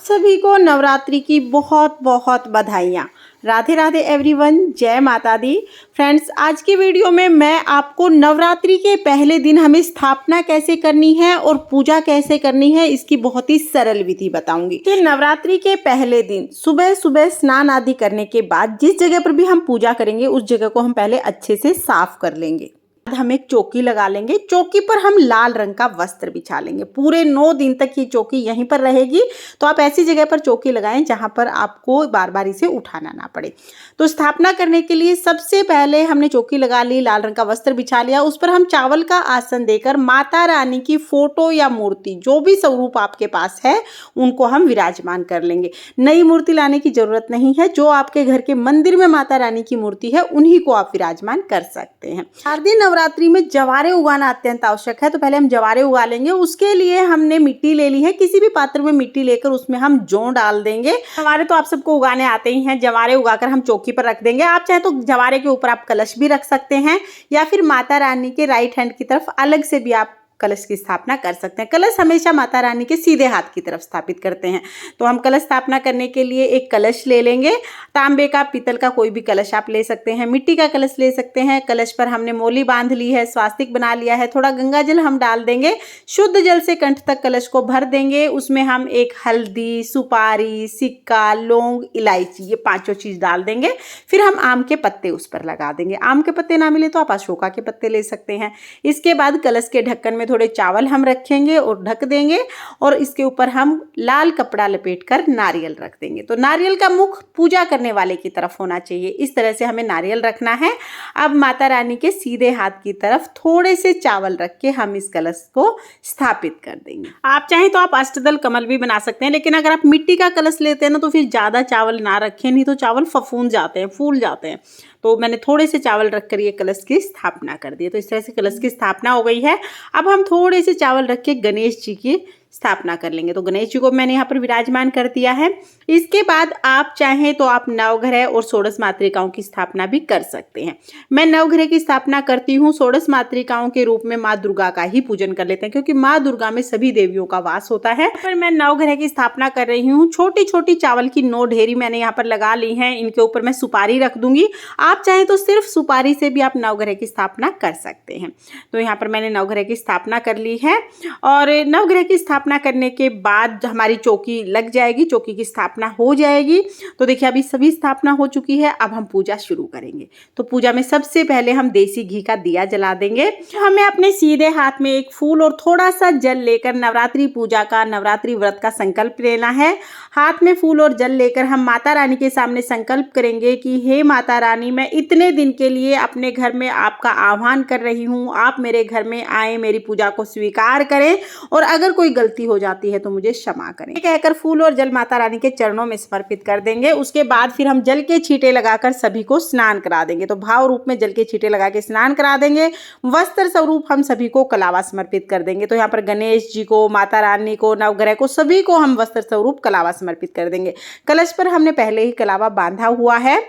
सभी को नवरात्रि की बहुत बहुत बधाइयाँ। राधे राधे एवरीवन, जय माता दी। फ्रेंड्स, आज की वीडियो में मैं आपको नवरात्रि के पहले दिन हमें स्थापना कैसे करनी है और पूजा कैसे करनी है इसकी बहुत ही सरल विधि बताऊंगी। कि नवरात्रि के पहले दिन सुबह सुबह स्नान आदि करने के बाद जिस जगह पर भी हम पूजा करेंगे उस जगह को हम पहले अच्छे से साफ कर लेंगे। हम एक चौकी लगा लेंगे। चौकी पर हम लाल रंग का वस्त्र बिछा लेंगे। पूरे 9 दिन तक ये चौकी यहीं पर रहेगी। तो आप ऐसी जगह पर चौकी लगाएं जहां पर आपको बार बार इसे उठाना ना पड़े। तो स्थापना करने के लिए सबसे पहले हमने चौकी लगा ली, लाल रंग का वस्त्र बिछा लिया, उस पर हम चावल का आसन देकर माता रानी की फोटो या मूर्ति, जो भी स्वरूप आपके पास है, उनको हम विराजमान कर लेंगे। नई मूर्ति लाने की जरूरत नहीं है। जो आपके घर के मंदिर में माता रानी की मूर्ति है उन्हीं को आप विराजमान कर सकते हैं। शारदीय नवरात्रि में जवारे उगाना अत्यंत आवश्यक है। तो पहले हम जवारे उगा लेंगे। उसके लिए हमने मिट्टी ले ली है। किसी भी पात्र में मिट्टी लेकर उसमें हम जौ डाल देंगे। जवारे तो आप सबको उगाने आते ही हैं। जवारे उगाकर हम चौकी पर रख देंगे। आप चाहे तो जवारे के ऊपर आप कलश भी रख सकते हैं या फिर माता रानी के राइट हैंड की तरफ अलग से भी आप कलश की स्थापना कर सकते हैं। कलश हमेशा माता रानी के सीधे हाथ की तरफ स्थापित करते हैं। तो हम कलश स्थापना करने के लिए एक कलश ले लेंगे। तांबे का, पीतल का कोई भी कलश आप ले सकते हैं, मिट्टी का कलश ले सकते हैं। कलश पर हमने मोली बांध ली है, स्वास्तिक बना लिया है, थोड़ा गंगा जल हम डाल देंगे। शुद्ध जल से कंठ तक कलश को भर देंगे। उसमें हम एक हल्दी, सुपारी, सिक्का, लौंग, इलायची, ये 5 चीज डाल देंगे। फिर हम आम के पत्ते उस पर लगा देंगे। आम के पत्ते ना मिले तो आप अशोका के पत्ते ले सकते हैं। इसके बाद कलश के ढक्कन में थोड़े चावल हम रखेंगे और ढक देंगे और इसके ऊपर हम लाल कपड़ा लपेटकर नारियल रख देंगे। तो नारियल का मुख पूजा करने वाले की तरफ होना चाहिए। इस तरह से हमें नारियल रखना है। अब माता रानी के सीधे हाथ की तरफ थोड़े से चावल रख के हम इस कलश को स्थापित कर देंगे। आप चाहें तो आप अष्टदल कमल भी बना सकते हैं, लेकिन अगर आप मिट्टी का कलश लेते हैं ना तो फिर ज्यादा चावल ना रखें, नहीं तो चावल फफूंद जाते हैं, फूल जाते हैं। तो मैंने थोड़े से चावल रखकर ये कलश की स्थापना कर दी। तो इस तरह से कलश की स्थापना हो गई है। अब हम थोड़े से चावल रख के गणेश जी की स्थापना कर लेंगे। तो गणेश जी को मैंने यहाँ पर विराजमान कर दिया है। इसके बाद आप चाहें तो आप नवग्रह और षोडश मातृकाओं की स्थापना भी कर सकते हैं। मैं नवग्रह की स्थापना करती हूँ। षोडश मातृकाओं के रूप में माँ दुर्गा का ही पूजन कर लेते हैं, क्योंकि माँ दुर्गा में सभी देवियों का वास होता है। पर मैं नवग्रह की स्थापना कर रही हूँ। छोटी छोटी चावल की 9 ढेरी मैंने यहाँ पर लगा ली है। इनके ऊपर मैं सुपारी रख दूंगी। आप चाहें तो सिर्फ सुपारी से भी आप नवग्रह की स्थापना कर सकते हैं। तो यहाँ पर मैंने नवग्रह की स्थापना कर ली है और नवग्रह की स्थापना करने के बाद हमारी चौकी लग जाएगी, चौकी की स्थापना हो जाएगी। तो देखिए अभी सभी स्थापना हो चुकी है। अब हम पूजा शुरू करेंगे। तो पूजा में सबसे पहले हम देसी घी का दिया जला देंगे। हमें अपने सीधे हाथ में एक फूल और थोड़ा सा जल लेकर नवरात्रि पूजा का, नवरात्रि व्रत का संकल्प लेना है। हाथ में फूल और जल लेकर हम माता रानी के सामने संकल्प करेंगे कि हे माता रानी, मैं इतने दिन के लिए अपने घर में आपका आह्वान कर रही हूँ। आप मेरे घर में आए, मेरी पूजा को स्वीकार करें और अगर कोई गलती हो जाती है तो मुझे क्षमा करें। कहकर फूल और जल माता रानी के चरणों में समर्पित कर देंगे। उसके बाद फिर हम जल के छींटे लगाकर सभी को स्नान करा देंगे। तो भाव रूप में जल के छींटे लगा के स्नान करा देंगे। वस्त्र स्वरूप हम सभी को कलावा समर्पित कर देंगे। तो यहाँ पर गणेश जी को, माता रानी को, नवग्रह को, सभी को हम वस्त्र स्वरूप कलावा समर्पित कर देंगे। कलश पर हमने पहले ही कलावा बांधा हुआ है।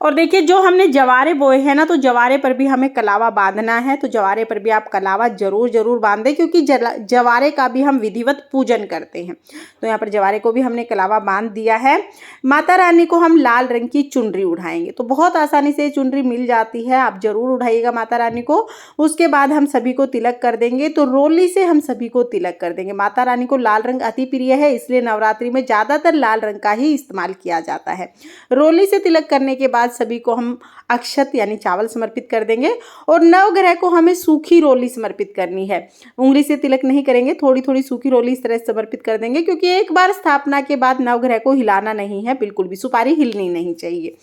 और देखिए जो हमने जवारे बोए हैं ना, तो जवारे पर भी हमें कलावा बांधना है। तो जवारे पर भी आप कलावा जरूर बांधें, क्योंकि जवारे का भी हम विधिवत पूजन करते हैं। तो यहाँ पर जवारे को भी हमने कलावा बांध दिया है। माता रानी को हम लाल रंग की चुनरी उठाएंगे। तो बहुत आसानी से चुनरी मिल जाती है, आप जरूर उठाइएगा माता रानी को। उसके बाद हम सभी को तिलक कर देंगे। तो रोली से हम सभी को तिलक कर देंगे। माता रानी को लाल रंग अति प्रिय है, इसलिए नवरात्रि में ज्यादातर लाल रंग का ही इस्तेमाल किया जाता है। रोली से तिलक करने के बाद सभी को हम अक्षत यानी चावल समर्पित कर देंगे। और नवग्रह को हमें सूखी रोली समर्पित करनी है। उंगली से तिलक नहीं करेंगे, थोड़ी थोड़ी सूखी रोली इस तरह से समर्पित कर देंगे, क्योंकि एक बार स्थापना के बाद नवग्रह को हिलाना नहीं है, बिल्कुल भी सुपारी हिलनी नहीं चाहिए।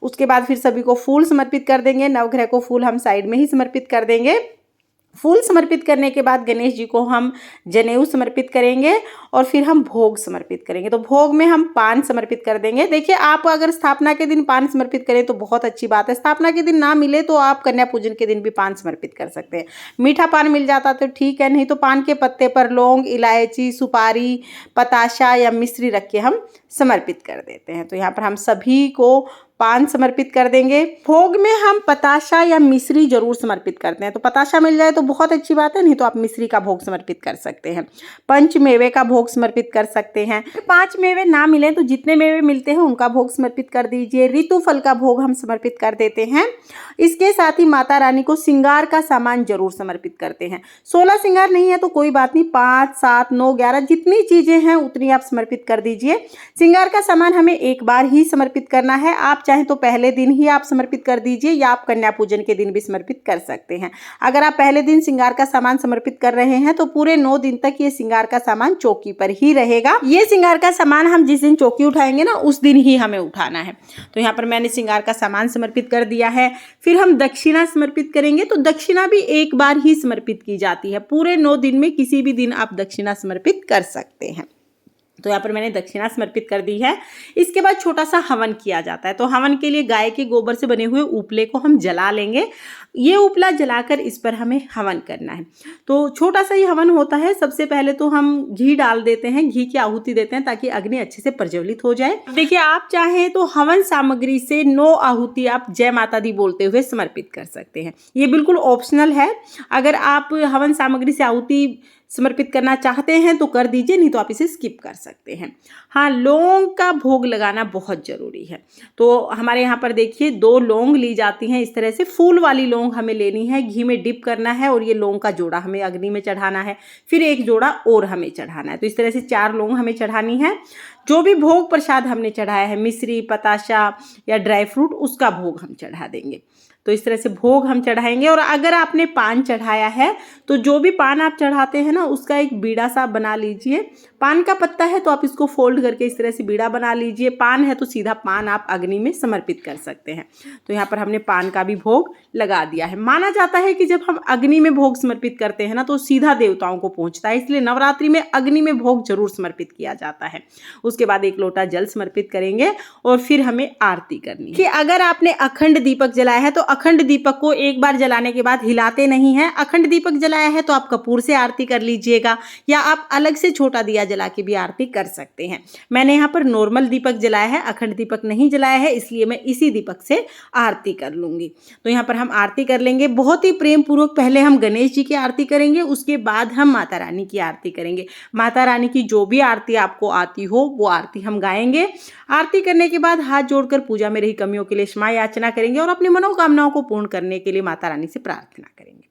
उसके बाद फिर सभी को फूल समर्पित कर देंगे। नवग्रह को फूल हम साइड में ही समर्पित कर देंगे। फूल समर्पित करने के बाद गणेश जी को हम जनेऊ समर्पित करेंगे और फिर हम भोग समर्पित करेंगे। तो भोग में हम पान समर्पित कर देंगे। देखिए आप अगर स्थापना के दिन पान समर्पित करें तो बहुत अच्छी बात है। स्थापना के दिन ना मिले तो आप कन्या पूजन के दिन भी पान समर्पित कर सकते हैं। मीठा पान मिल जाता तो ठीक है, नहीं तो पान के पत्ते पर लौंग, इलायची, सुपारी, पताशा या मिश्री रख के हम समर्पित कर देते हैं। तो यहाँ पर हम सभी को पान समर्पित कर देंगे। भोग में हम बताशा या मिश्री जरूर समर्पित करते हैं, तो बताशा मिल जाए तो बहुत अच्छी बात है, नहीं तो आप मिश्री का भोग समर्पित कर सकते हैं। पंच मेवे का भोग समर्पित कर सकते हैं। 5 मेवे ना मिले तो जितने मेवे मिलते हैं उनका भोग समर्पित कर दीजिए। ऋतु फल का भोग हम समर्पित कर देते हैं। इसके साथ ही माता रानी को श्रृंगार का सामान जरूर समर्पित करते हैं। 16 श्रृंगार नहीं है तो कोई बात नहीं, 5, 7, 9, 11 जितनी चीजें हैं उतनी आप समर्पित कर दीजिए। श्रृंगार का सामान हमें एक बार ही समर्पित करना है। आप चाहें तो पहले दिन ही आप समर्पित कर दीजिए या आप कन्या पूजन के दिन भी समर्पित कर सकते हैं। अगर आप पहले दिन श्रृंगार का सामान समर्पित कर रहे हैं तो पूरे 9 दिन तक ये श्रृंगार का सामान चौकी पर ही रहेगा। ये श्रृंगार का सामान हम जिस दिन चौकी उठाएंगे ना उस दिन ही हमें उठाना है। तो यहाँ पर मैंने श्रृंगार का सामान समर्पित कर दिया है। फिर हम दक्षिणा समर्पित करेंगे, तो दक्षिणा भी एक बार ही समर्पित की जाती है। पूरे 9 दिन में किसी भी दिन आप दक्षिणा समर्पित कर सकते हैं। तो यहाँ पर मैंने दक्षिणा समर्पित कर दी है। इसके बाद छोटा सा हवन किया जाता है। तो हवन के लिए गाय के गोबर से बने हुए उपले को हम जला लेंगे। ये उपला जलाकर इस पर हमें हवन करना है। तो छोटा सा ही हवन होता है। सबसे पहले तो हम घी डाल देते हैं, घी की आहुति देते हैं ताकि अग्नि अच्छे से प्रज्वलित हो जाए। देखिए, आप चाहें तो हवन सामग्री से 9 आहुति आप जय माता दी बोलते हुए समर्पित कर सकते हैं। ये बिल्कुल ऑप्शनल है। अगर आप हवन सामग्री से आहुति समर्पित करना चाहते हैं तो कर दीजिए, नहीं तो आप इसे स्किप कर सकते हैं। हाँ, लौंग का भोग लगाना बहुत ज़रूरी है। तो हमारे यहाँ पर देखिए 2 लौंग ली जाती हैं। इस तरह से फूल वाली लौंग हमें लेनी है, घी में डिप करना है और ये लौंग का जोड़ा हमें अग्नि में चढ़ाना है। फिर एक जोड़ा और हमें चढ़ाना है। तो इस तरह से 4 लौंग हमें चढ़ानी है। जो भी भोग प्रसाद हमने चढ़ाया है, मिश्री, बताशा या ड्राई फ्रूट, उसका भोग हम चढ़ा देंगे। तो इस तरह से भोग हम चढ़ाएंगे। और अगर आपने पान चढ़ाया है तो जो भी पान आप चढ़ाते हैं ना उसका एक बीड़ा सा बना लीजिए। पान का पत्ता है तो आप इसको फोल्ड करके इस तरह से बीड़ा बना लीजिए। पान है तो सीधा पान आप अग्नि में समर्पित कर सकते हैं। तो यहाँ पर हमने पान का भी भोग लगा दिया है। माना जाता है कि जब हम अग्नि में भोग समर्पित करते हैं ना तो सीधा देवताओं को पहुँचता है, इसलिए नवरात्रि में अग्नि में भोग जरूर समर्पित किया जाता है। उसके बाद 1 लोटा जल समर्पित करेंगे और फिर हमें आरती करनी है। कि अगर आपने अखंड दीपक जलाया है तो अखंड दीपक को एक बार जलाने के बाद हिलाते नहीं है। अखंड दीपक जलाया है तो आप कपूर से आरती कर लीजिएगा या आप अलग से छोटा दिया जला के भी आरती कर सकते हैं। मैंने यहाँ पर नॉर्मल दीपक जलाया है, अखंड दीपक नहीं जलाया है, इसलिए मैं इसी दीपक से आरती कर लूंगी। तो यहाँ पर हम आरती कर लेंगे। बहुत ही प्रेम पूर्वक पहले हम गणेश जी की आरती करेंगे, उसके बाद हम माता रानी की आरती करेंगे। माता रानी की जो भी आरती आपको आती हो वो आरती हम गाएंगे। आरती करने के बाद हाथ जोड़कर पूजा में रही कमियों के लिए क्षमा याचना करेंगे और अपनी मनोकामनाओं को पूर्ण करने के लिए माता रानी से प्रार्थना करेंगे।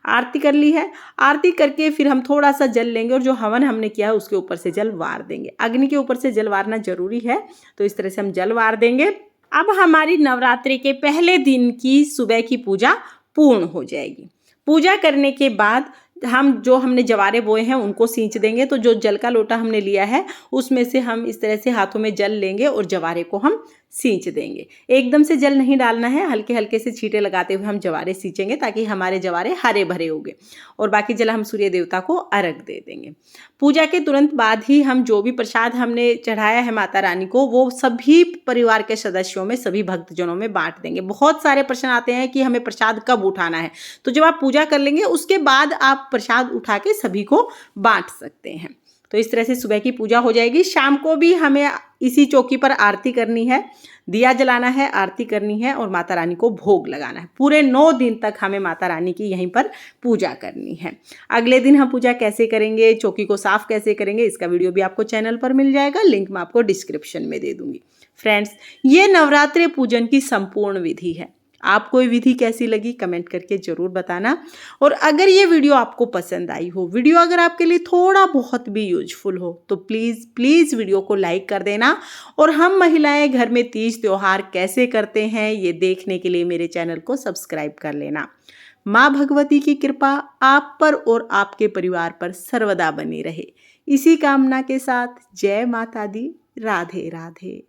आरती कर ली है। आरती करके फिर हम थोड़ा सा जल लेंगे और जो हवन हमने किया है उसके ऊपर से जल वार देंगे। अग्नि के ऊपर से जल वारना जरूरी है, तो इस तरह से हम जल वार देंगे। अब हमारी नवरात्रि के पहले दिन की सुबह की पूजा पूर्ण हो जाएगी। पूजा करने के बाद हम जो हमने जवारे बोए हैं उनको सींच देंगे। तो जो जल का लोटा हमने लिया है उसमें से हम इस तरह से हाथों में जल लेंगे और जवारे को हम सींच देंगे। एकदम से जल नहीं डालना है, हल्के हल्के से छींटे लगाते हुए हम जवारे सींचेंगे ताकि हमारे जवारे हरे भरे होंगे। और बाकी जल हम सूर्य देवता को अर्घ दे देंगे। पूजा के तुरंत बाद ही हम जो भी प्रसाद हमने चढ़ाया है माता रानी को वो सभी परिवार के सदस्यों में, सभी भक्तजनों में बांट देंगे। बहुत सारे प्रश्न आते हैं कि हमें प्रसाद कब उठाना है, तो जब आप पूजा कर लेंगे उसके बाद आप प्रसाद उठा के सभी को बांट सकते हैं। तो इस तरह से सुबह की पूजा हो जाएगी। शाम को भी हमें इसी चौकी पर आरती करनी है, दिया जलाना है, आरती करनी है और माता रानी को भोग लगाना है। पूरे 9 दिन तक हमें माता रानी की यहीं पर पूजा करनी है। अगले दिन हम पूजा कैसे करेंगे, चौकी को साफ कैसे करेंगे, इसका वीडियो भी आपको चैनल पर मिल जाएगा। लिंक मैं आपको डिस्क्रिप्शन में दे दूंगी। फ्रेंड्स, ये नवरात्रि पूजन की संपूर्ण विधि है। आपको ये विधि कैसी लगी कमेंट करके ज़रूर बताना। और अगर ये वीडियो आपको पसंद आई हो, वीडियो अगर आपके लिए थोड़ा बहुत भी यूजफुल हो तो प्लीज़ वीडियो को लाइक कर देना। और हम महिलाएं घर में तीज त्योहार कैसे करते हैं ये देखने के लिए मेरे चैनल को सब्सक्राइब कर लेना। माँ भगवती की कृपा आप पर और आपके परिवार पर सर्वदा बनी रहे। इसी कामना के साथ जय माता दी। राधे राधे।